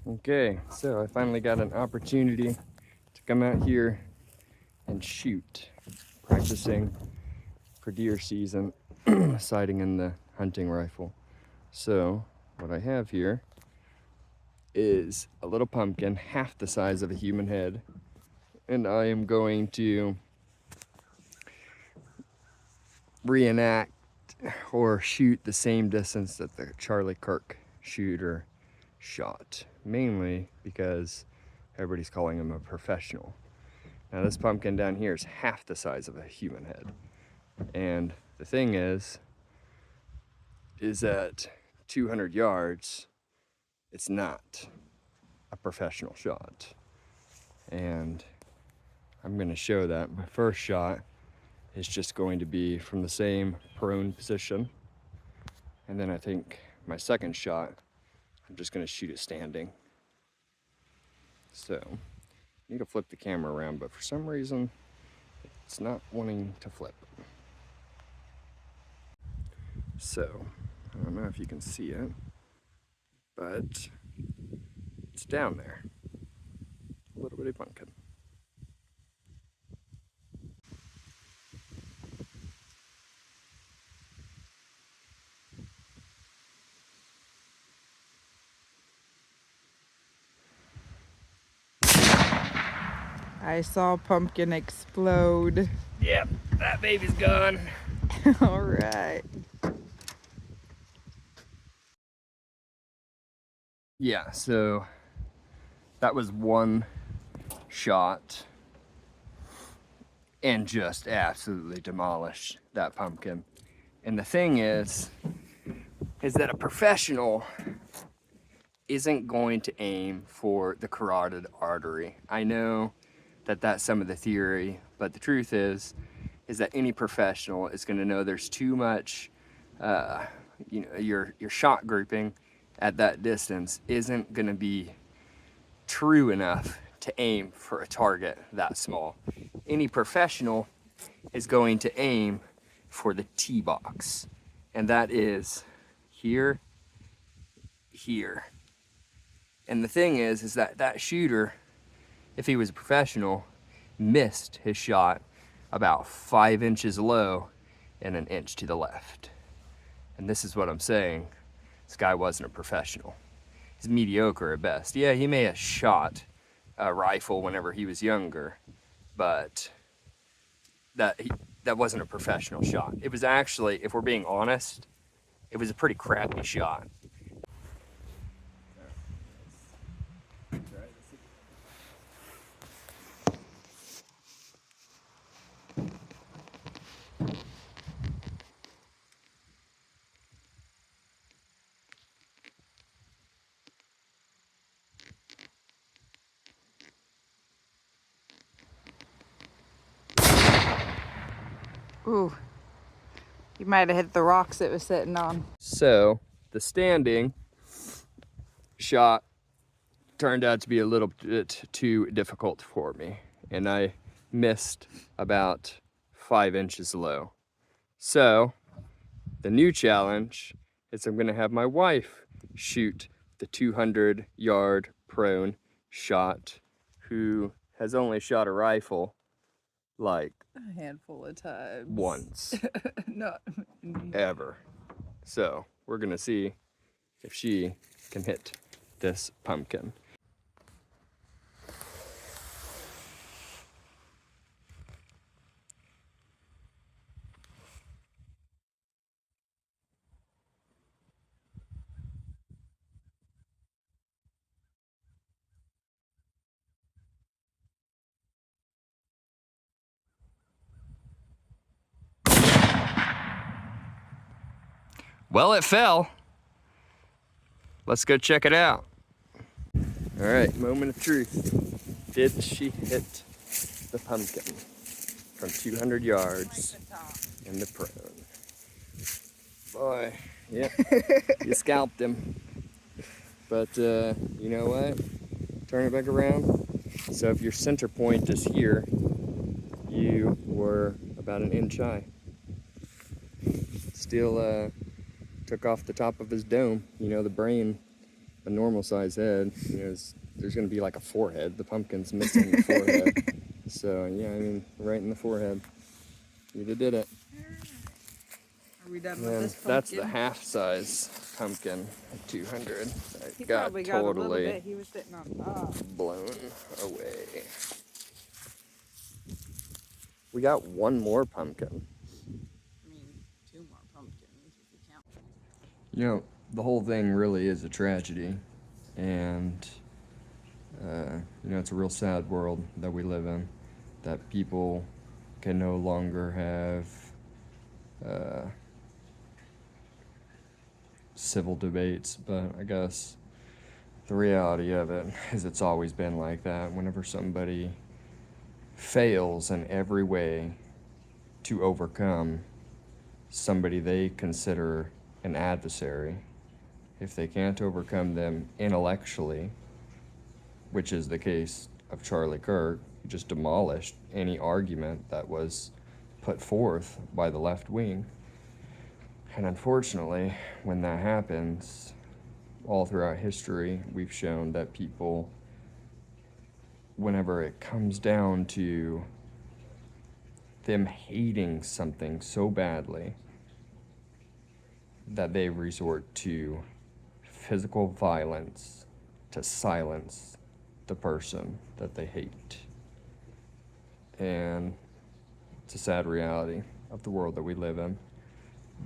Okay, so I finally got an opportunity to come out here and shoot, practicing for deer season, sighting in the hunting rifle. So what I have here is a little pumpkin, half the size of a human head, and I am going to reenact or shoot the same distance that the Charlie Kirk shooter shot, mainly because everybody's calling him a professional. Now this pumpkin down here is half the size of a human head, and the thing is at 200 yards it's not a professional shot, and I'm going to show that. My first shot is just going to be from the same prone position, and then I think my second shot I'm just going to shoot it standing. So I need to flip the camera around, but for some reason it's not wanting to flip. So I don't know if you can see it, but it's down there. A little bitty pumpkin. I saw pumpkin explode. Yep, that baby's gone. All right. Yeah, so that was one shot and just absolutely demolished that pumpkin. And the thing is that a professional isn't going to aim for the carotid artery. I know that that's some of the theory, but the truth is that any professional is going to know there's too much, your shot grouping at that distance isn't going to be true enough to aim for a target that small. Any professional is going to aim for the tee box, and that is here, here. And the thing is that shooter, if he was a professional, missed his shot about 5 inches low and an inch to the left. And this is what I'm saying. This guy wasn't a professional. He's mediocre at best. Yeah, he may have shot a rifle whenever he was younger, but that wasn't a professional shot. It was actually, if we're being honest, it was a pretty crappy shot. Ooh. You might have hit the rocks it was sitting on. So the standing shot turned out to be a little bit too difficult for me, and I missed about 5 inches low. So the new challenge is I'm gonna have my wife shoot the 200-yard prone shot, who has only shot a rifle like A handful of times. Once. Not ever. So we're gonna see if she can hit this pumpkin. Well, it fell. Let's go check it out. All right, moment of truth. Did she hit the pumpkin from 200 yards in the prone? Boy, yeah, you scalped him. But you know what? Turn it back around. So if your center point is here, you were about an inch high. Still took off the top of his dome. You know, the brain a normal size head, there's going to be like a forehead. The pumpkin's missing the forehead. So, yeah, I mean, right in the forehead. You did it. Are we done And with then this pumpkin? that's the half-size pumpkin at 200. He It got probably got a little totally bit. He was sitting on top. blown away. We got one more pumpkin. I mean, 2 more pumpkins if you count. The whole thing really is a tragedy. And, it's a real sad world that we live in. That people can no longer have civil debates. But I guess the reality of it is it's always been like that. Whenever somebody fails in every way to overcome somebody they consider an adversary, if they can't overcome them intellectually, which is the case of Charlie Kirk, who just demolished any argument that was put forth by the left wing. And unfortunately, when that happens, all throughout history, we've shown that people, whenever it comes down to them hating something so badly, that they resort to physical violence to silence the person that they hate. And it's a sad reality of the world that we live in.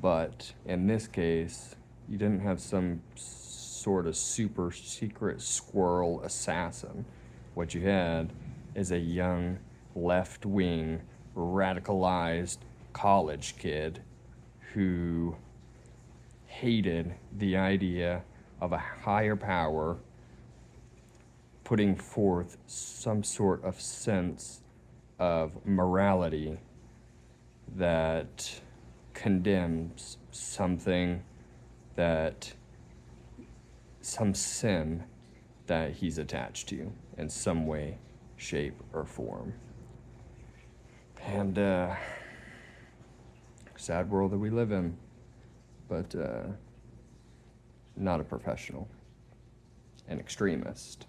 But in this case, you didn't have some sort of super secret squirrel assassin. What you had is a young, left-wing, radicalized college kid who hated the idea of a higher power putting forth some sort of sense of morality that condemns something some sin that he's attached to in some way, shape, or form. And sad world that we live in, but not a professional, an extremist.